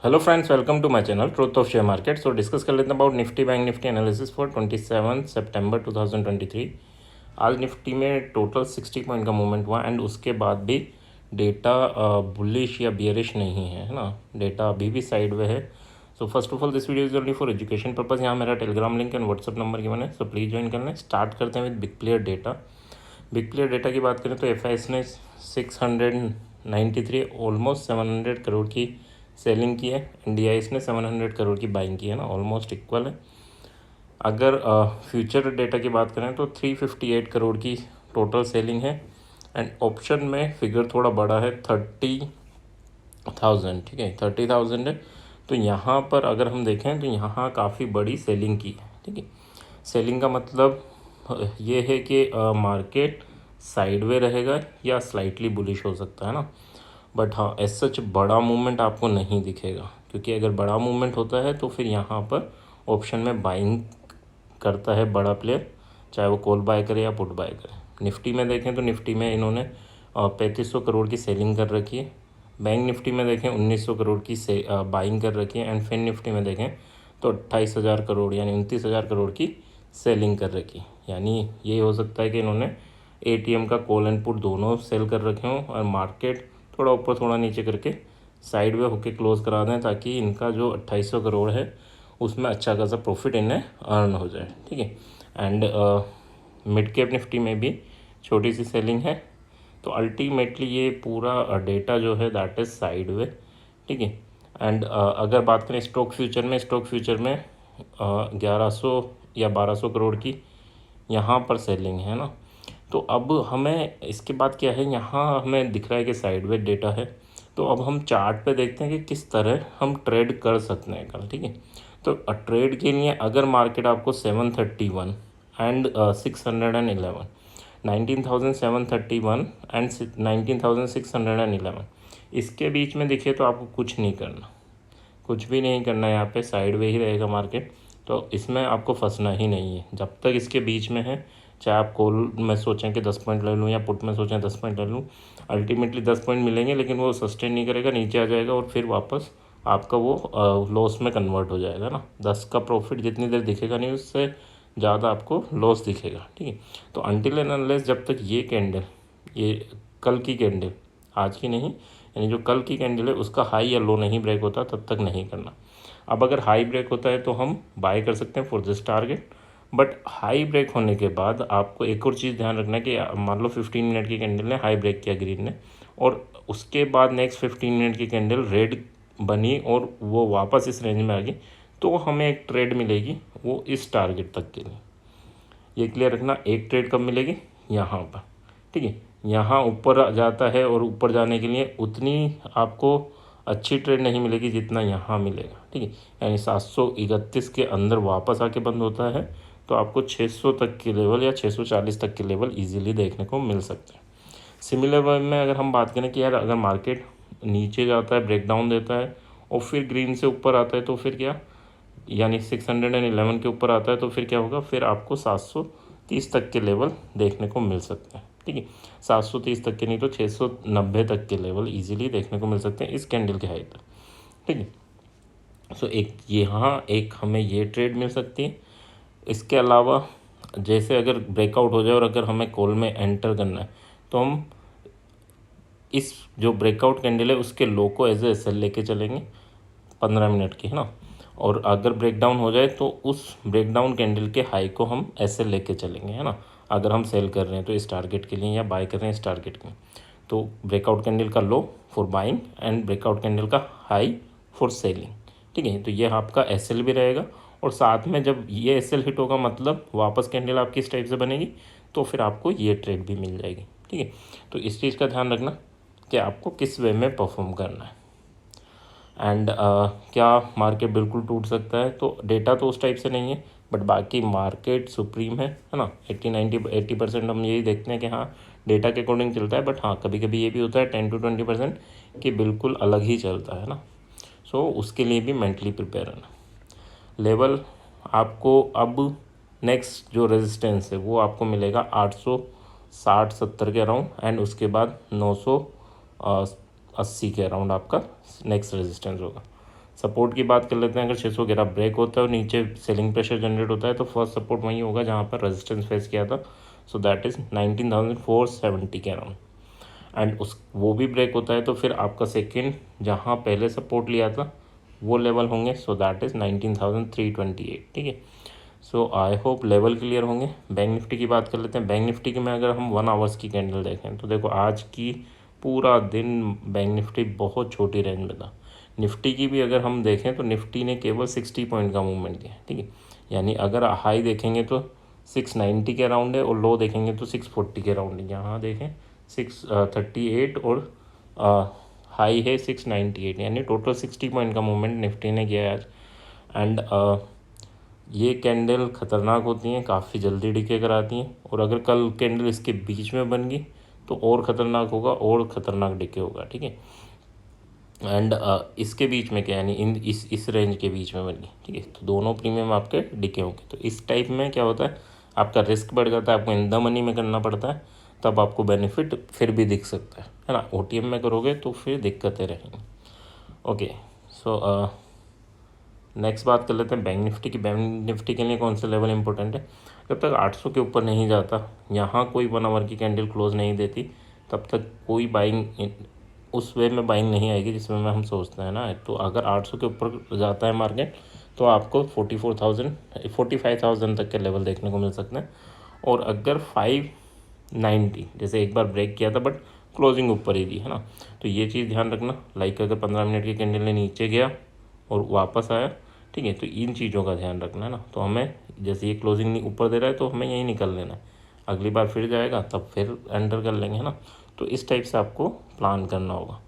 Hello friends, welcome to my channel truth of share market. So discuss कर लेते हैं about Nifty bank Nifty analysis for 27 सितंबर 2023। आज Nifty में total 60 point का मूवमेंट हुआ एंड उसके बाद भी डेटा बुलिश या बियरिश नहीं है ना। डेटा अभी भी साइड वे है। So first of all this video is only for education purpose. यहाँ मेरा Telegram link and WhatsApp number given है, सो प्लीज़ ज्वाइन कर लें। स्टार्ट करते हैं with big player data. Big player data की बात करें तो एफ ने 693 ऑलमोस्ट 700 करोड़ की सेलिंग की है। एनडीआईएस ने 700 करोड़ की बाइंग की है ना, ऑलमोस्ट इक्वल है। अगर फ्यूचर डेटा की बात करें तो 358 करोड़ की टोटल सेलिंग है एंड ऑप्शन में फिगर थोड़ा बड़ा है, 30,000। ठीक है, 30,000 है। तो यहाँ पर अगर हम देखें तो यहाँ काफ़ी बड़ी सेलिंग की है। ठीक है, सेलिंग का मतलब ये है कि मार्केट साइडवे रहेगा या स्लाइटली बुलिश हो सकता है ना। बट हाँ, एज सच बड़ा मूवमेंट आपको नहीं दिखेगा, क्योंकि अगर बड़ा मूवमेंट होता है तो फिर यहाँ पर ऑप्शन में बाइंग करता है बड़ा प्लेयर, चाहे वो कॉल बाय करे या पुट बाय करे। निफ्टी में देखें तो निफ्टी में इन्होंने 3500 करोड़ की सेलिंग कर रखी है। बैंक निफ्टी में देखें 1900 करोड़ की बाइंग कर रखी है एंड फिन निफ्टी में देखें तो 28,000 करोड़ यानी 29,000 करोड़ की सेलिंग कर रखी। यानी ये हो सकता है कि इन्होंने एटीएम का कॉल एंड पुट दोनों सेल कर रखे हों और मार्केट थोड़ा ऊपर थोड़ा नीचे करके साइड वे होके क्लोज करा दें, ताकि इनका जो 2800 करोड़ है उसमें अच्छा खासा प्रॉफिट इन्हें अर्न हो जाए। ठीक है, एंड मिड कैप निफ्टी में भी छोटी सी सेलिंग है। तो अल्टीमेटली ये पूरा डेटा जो है दैट इज़ साइड वे। ठीक है, एंड अगर बात करें स्टॉक फ्यूचर में, 1100 या 1200 करोड़ की यहाँ पर सेलिंग है ना। तो अब हमें इसके बाद क्या है, यहाँ हमें दिख रहा है कि साइडवेज डेटा है। तो अब हम चार्ट पे देखते हैं कि किस तरह हम ट्रेड कर सकते हैं कल। ठीक है, तो ट्रेड के लिए अगर मार्केट आपको 731 एंड 611, 19,731 एंड 19,611 इसके बीच में दिखे तो आपको कुछ नहीं करना, कुछ भी नहीं करना है। यहाँ पे साइड वे ही रहेगा मार्केट, तो इसमें आपको फंसना ही नहीं है जब तक इसके बीच में है। चाहे आप कॉल में सोचें कि 10 पॉइंट ले लूँ या पुट में सोचें 10 पॉइंट ले लूँ, अल्टीमेटली 10 पॉइंट मिलेंगे, लेकिन वो सस्टेन नहीं करेगा, नीचे आ जाएगा और फिर वापस आपका वो लॉस में कन्वर्ट हो जाएगा ना। 10 का प्रॉफिट जितनी देर दिखेगा नहीं, उससे ज़्यादा आपको लॉस दिखेगा। ठीक है, तो अनटिल एंड अनलेस जब तक ये कैंडल, ये कल की कैंडल, आज की नहीं, यानी जो कल की कैंडल है उसका हाई या लो नहीं ब्रेक होता, तब तक नहीं करना। अब अगर हाई ब्रेक होता है तो हम बाय कर सकते हैं for this target. But high break होने के बाद आपको एक और चीज़ ध्यान रखना है कि मान लो 15 मिनट की कैंडल ने हाई ब्रेक किया ग्रीन ने, और उसके बाद नेक्स्ट 15 मिनट की कैंडल रेड बनी और वो वापस इस रेंज में आ गई, तो हमें एक ट्रेड मिलेगी वो इस टारगेट तक के लिए। ये क्लियर रखना, एक ट्रेड कब मिलेगी, यहाँ पर। ठीक है, यहाँ ऊपर जाता है और ऊपर जाने के लिए उतनी आपको अच्छी ट्रेड नहीं मिलेगी जितना यहाँ मिलेगा। ठीक है, यानी 731 के अंदर वापस आके बंद होता है तो आपको 600 तक के लेवल या 640 तक के लेवल इजीली देखने को मिल सकते हैं। सिमिलर वे में अगर हम बात करें कि यार अगर मार्केट नीचे जाता है, ब्रेकडाउन देता है और फिर ग्रीन से ऊपर आता है तो फिर क्या, यानी 611 के ऊपर आता है तो फिर क्या होगा, फिर आपको 730 तक के लेवल देखने को मिल सकते हैं। ठीक है, 730 तक के नहीं तो 690 तक के लेवल इजीली देखने को मिल सकते हैं इस कैंडल के हाई तक। ठीक है, सो एक यहाँ एक हमें ये ट्रेड मिल सकती है। इसके अलावा जैसे अगर ब्रेकआउट हो जाए और अगर हमें कॉल में एंटर करना है तो हम इस जो ब्रेकआउट कैंडल है उसके लो को एज ए एसएल लेके चलेंगे 15 मिनट की, है ना। और अगर ब्रेकडाउन हो जाए तो उस ब्रेकडाउन कैंडल के हाई को हम ऐसे लेके चलेंगे, है ना। अगर हम सेल कर रहे हैं तो इस टारगेट के लिए या बाय कर रहे हैं इस टारगेट के लिए, तो ब्रेकआउट कैंडल का low for buying and breakout candle का हाई फॉर सेलिंग। ठीक है, तो ये आपका एसएल भी रहेगा और साथ में जब ये एसएल हिट होगा मतलब वापस कैंडल आपकी इस टाइप से बनेगी तो फिर आपको ये ट्रेड भी मिल जाएगी। ठीक है, तो इस चीज़ का ध्यान रखना कि आपको किस वे में परफॉर्म करना है। एंड क्या मार्केट बिल्कुल टूट सकता है, तो डेटा तो उस टाइप से नहीं है, बट बाकी मार्केट सुप्रीम है ना। 80% हम यही देखते हैं कि हाँ डेटा के अकॉर्डिंग चलता है, बट हाँ कभी कभी ये भी होता है 10 to 20% कि बिल्कुल अलग ही चलता है ना। सो उसके लिए भी मेंटली प्रिपेयर रहना। लेवल आपको अब नेक्स्ट जो रेजिस्टेंस है वो आपको मिलेगा 860-70 के अराउंड एंड उसके बाद 980 के अराउंड आपका नेक्स्ट रेजिस्टेंस होगा। सपोर्ट की बात कर लेते हैं, अगर 611 ब्रेक होता है और नीचे सेलिंग प्रेशर जनरेट होता है तो फर्स्ट सपोर्ट वहीं होगा जहाँ पर रेजिस्टेंस फेस किया था, सो दैट इज़ 19,470 के अराउंड। एंड उस वो भी ब्रेक होता है तो फिर आपका सेकेंड जहाँ पहले सपोर्ट लिया था वो लेवल होंगे, सो दैट इज़ 19,328। ठीक है, सो आई होप लेवल क्लियर होंगे। बैंक निफ्टी की बात कर लेते हैं। बैंक निफ्टी की में अगर हम 1 आवर्स की कैंडल देखें तो देखो आज की पूरा दिन बैंक निफ्टी बहुत छोटी रेंज में था। निफ्टी की भी अगर हम देखें तो निफ्टी ने केवल 60 पॉइंट का मूवमेंट दिया। ठीक है, यानी अगर हाई देखेंगे तो 690 के अराउंड है और लो देखेंगे तो 640 के अराउंड है। यहाँ देखें 638 और हाई है 698, यानी टोटल 60 पॉइंट का मूवमेंट निफ्टी ने किया है आज। एंड ये कैंडल ख़तरनाक होती हैं, काफ़ी जल्दी डिके कराती हैं, और अगर कल कैंडल इसके बीच में बन गई तो और ख़तरनाक होगा, और ख़तरनाक डिके होगा। ठीक है, एंड इसके बीच में क्या, यानी इस रेंज के बीच में बन गई। ठीक है, तो दोनों प्रीमियम आपके डिके होंगे। तो इस टाइप में क्या होता है, आपका रिस्क बढ़ जाता है, आपको इन द मनी में करना पड़ता है, तब आपको बेनिफिट फिर भी दिख सकता है ना। OTM में करोगे तो फिर दिक्कतें रहेंगी। ओके, सो नेक्स्ट बात कर लेते हैं बैंक निफ्टी की। बैंक निफ्टी के लिए कौन सा लेवल इंपॉर्टेंट है, जब तक 800 के ऊपर नहीं जाता, यहाँ कोई 1 आवर की कैंडल क्लोज नहीं देती, तब तक कोई बाइंग उस वे में बाइंग नहीं आएगी जिसमें में हम सोचते हैं ना। तो अगर 800 के ऊपर जाता है मार्केट तो आपको 45,000 तक के लेवल देखने को मिल सकते हैं। और अगर 590 जैसे एक बार ब्रेक किया था बट क्लोजिंग ऊपर ही दी है ना, तो ये चीज़ ध्यान रखना। लाइक अगर 15 मिनट की कैंडल ने नीचे गया और वापस आया, ठीक है, तो इन चीज़ों का ध्यान रखना है ना। तो हमें जैसे ये क्लोजिंग नहीं ऊपर दे रहा है तो हमें यही निकल लेना है, अगली बार फिर जाएगा तब फिर एंटर कर लेंगे, है ना। तो इस टाइप से आपको प्लान करना होगा।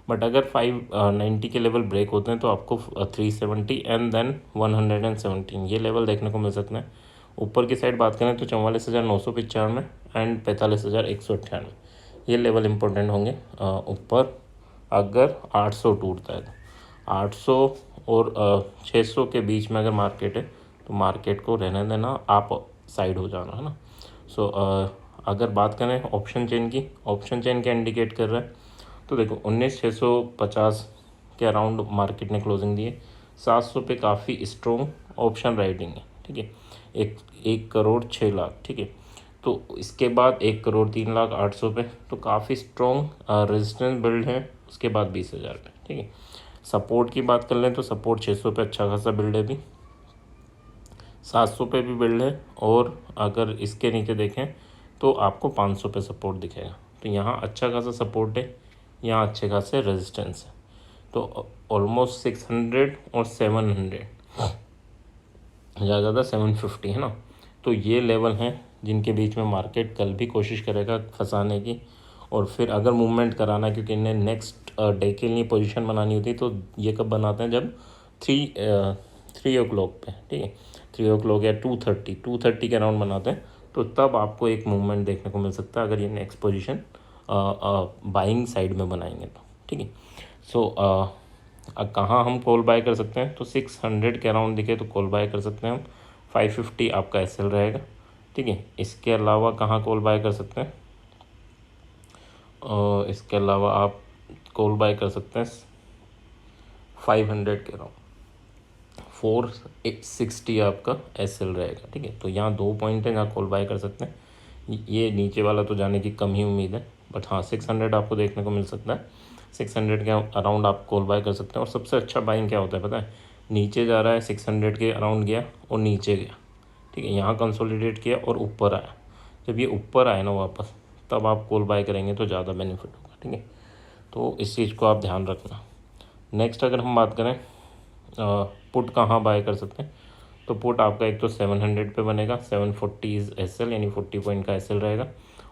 बट अगर 590 के लेवल ब्रेक होते हैं तो आपको 370 एंड देन 117 ये लेवल देखने को मिल सकते हैं। ऊपर की साइड बात करें तो 44,995 एंड 45,198 ये लेवल इंपॉर्टेंट होंगे ऊपर। अगर 800 टूटता है तो 800 और 600 के बीच में अगर मार्केट है तो मार्केट को रहने देना, आप साइड हो जाना, है ना। सो अगर बात करें ऑप्शन चेन की, ऑप्शन चेन क्या इंडिकेट कर रहा है, तो देखो 19,650 के अराउंड मार्केट ने क्लोजिंग दी है। 700 पे काफ़ी स्ट्रॉन्ग ऑप्शन राइटिंग है। ठीक है, 1,06,00,000। ठीक है, तो इसके बाद 1,03,08,000 पे तो काफ़ी स्ट्रॉन्ग रेजिस्टेंस बिल्ड है। उसके बाद 20,000 पे। ठीक है, सपोर्ट की बात कर लें तो सपोर्ट 600 पे अच्छा खासा बिल्ड है, भी 700 पे भी बिल्ड है, और अगर इसके नीचे देखें तो आपको 500 पे सपोर्ट दिखेगा। तो यहाँ अच्छा खासा सपोर्ट है, यहाँ अच्छे खासे रेजिस्टेंस है। तो ऑलमोस्ट 600 और 700 ज़्यादा 750, है ना। तो ये लेवल हैं जिनके बीच में मार्केट कल भी कोशिश करेगा फंसाने की, और फिर अगर मूवमेंट कराना, क्योंकि इन्हें नेक्स्ट डे के लिए पोजीशन बनानी होती है, तो ये कब बनाते हैं, जब 3 o'clock पे। ठीक है, 3 o'clock या 2:30 के अराउंड बनाते हैं, तो तब आपको एक मूवमेंट देखने को मिल सकता है अगर ये नेक्स्ट पोजीशन बाइंग साइड में बनाएंगे तो। ठीक है, सो कहाँ हम कॉल बाय कर सकते हैं, तो 600 के अराउंड दिखे तो कॉल बाय कर सकते हैं हम। 550 आपका SL रहेगा। ठीक है, इसके अलावा कहाँ कॉल बाय कर सकते हैं, इसके अलावा आप कॉल बाय कर सकते हैं 500 के अराउंड, 460 आपका SL रहेगा। ठीक है, तो यहाँ 2 पॉइंट है जहाँ कॉल बाय कर सकते हैं। ये नीचे वाला तो जाने की कम ही उम्मीद है, बट हाँ 600 आपको देखने को मिल सकता है। 600 के अराउंड आप कॉल बाय कर सकते हैं। और सबसे अच्छा बाइंग क्या होता है पता है, नीचे जा रहा है 600 के अराउंड गया और नीचे गया। ठीक है, यहाँ कंसोलिडेट किया और ऊपर आया, जब ये ऊपर आए ना वापस, तब आप कॉल बाय करेंगे तो ज़्यादा बेनिफिट होगा। ठीक है, तो इस चीज़ को आप ध्यान रखना। नेक्स्ट अगर हम बात करें पुट कहाँ बाय कर सकते हैं, तो पुट आपका एक तो 700 पे बनेगा, 740 इज़ SL, यानी 40 पॉइंट का SL रहेगा।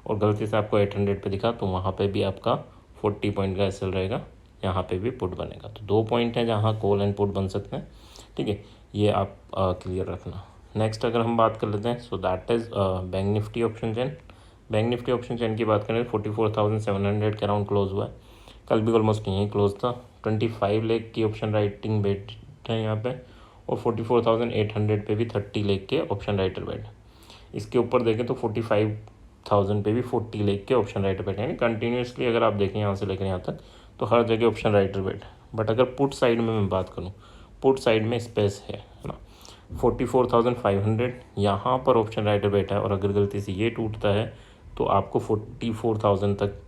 और गलती से आपको 800 पे दिखा तो वहाँ पे भी आपका 40 पॉइंट का SL रहेगा, यहाँ पे भी पुट बनेगा। तो 2 पॉइंट हैं जहाँ कॉल एंड पुट बन सकते हैं। ठीक है, ये आप क्लियर रखना। नेक्स्ट अगर हम बात कर लेते हैं, so that is bank Nifty option chain. Bank Nifty option chain की बात करें तो 44,700 के अराउंड क्लोज हुआ है। कल भी ऑलमोस्ट यहीं क्लोज था। 25 लाख की ऑप्शन राइटिंग बेट है यहाँ पे, और 44,800 पे भी 30 लाख के ऑप्शन राइटर बैठ। इसके ऊपर देखें तो 45,000 पे भी 40 लाख के ऑप्शन राइटर बैठे हैं। कंटिन्यूसली अगर आप देखें यहाँ से लेकर यहाँ तक तो हर जगह ऑप्शन राइटर बैठ। बट अगर पुट साइड में मैं बात करूँ, पुट साइड में स्पेस है ना, 44,500 यहाँ पर ऑप्शन राइटर बैठा है, और अगर गलती से ये टूटता है तो आपको 44,000 तक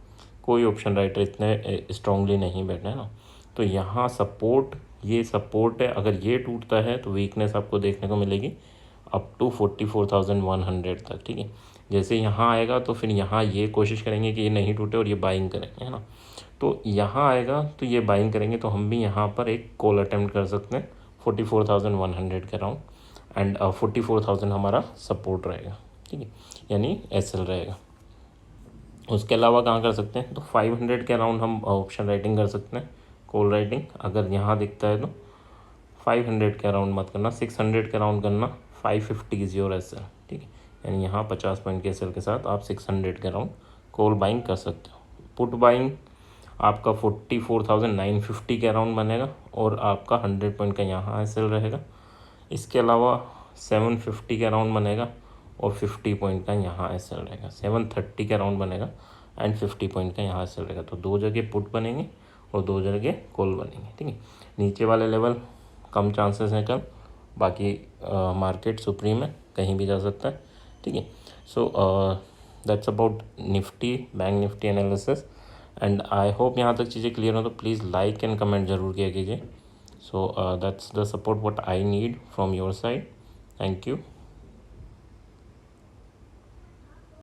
कोई ऑप्शन राइटर इतने स्ट्रांगली नहीं बैठा है ना। तो यहाँ सपोर्ट, ये सपोर्ट है, अगर ये टूटता है तो वीकनेस आपको देखने को मिलेगी अप टू 44,100 तक, ठीक है। जैसे यहाँ आएगा तो फिर यहाँ ये कोशिश करेंगे कि ये नहीं टूटे और ये बाइंग करेंगे, है ना। तो यहाँ आएगा तो ये बाइंग करेंगे, तो हम भी यहाँ पर एक कॉल अटेम्प्ट कर सकते हैं 44,100 के अराउंड, एंड 44,000 हमारा सपोर्ट रहेगा, ठीक है, यानी एसएल रहेगा। उसके अलावा कहाँ कर सकते हैं, तो 500 के अराउंड हम ऑप्शन राइटिंग कर सकते हैं, कॉल राइटिंग। अगर यहाँ दिखता है तो 500 के अराउंड मत करना, 600 के अराउंड करना, 550 इज योर एसएल, ठीक है, यानी यहाँ 50 पॉइंट के एसएल के साथ आप 600 के अराउंड कॉल बाइंग कर सकते हो। पुट बाइंग आपका 44,950 के अराउंड बनेगा, और आपका 100 पॉइंट का यहाँ एसएल रहेगा। इसके अलावा 750 के अराउंड बनेगा, और 50 पॉइंट का यहाँ एसएल रहेगा। 730 के अराउंड बनेगा एंड 50 पॉइंट का यहाँ एसएल रहेगा। तो 2 जगह पुट बनेंगे और 2 जगह कॉल बनेंगे, ठीक है। नीचे वाले लेवल कम चांसेस हैं कल, बाकी मार्केट सुप्रीम है, कहीं भी जा सकता है, ठीक है। So that's about Nifty, bank Nifty analysis, and I hope यहाँ तक चीज़ें क्लियर हो। तो प्लीज़ लाइक एंड कमेंट ज़रूर किया कीजिए। So that's the support what I need from your side. Thank you.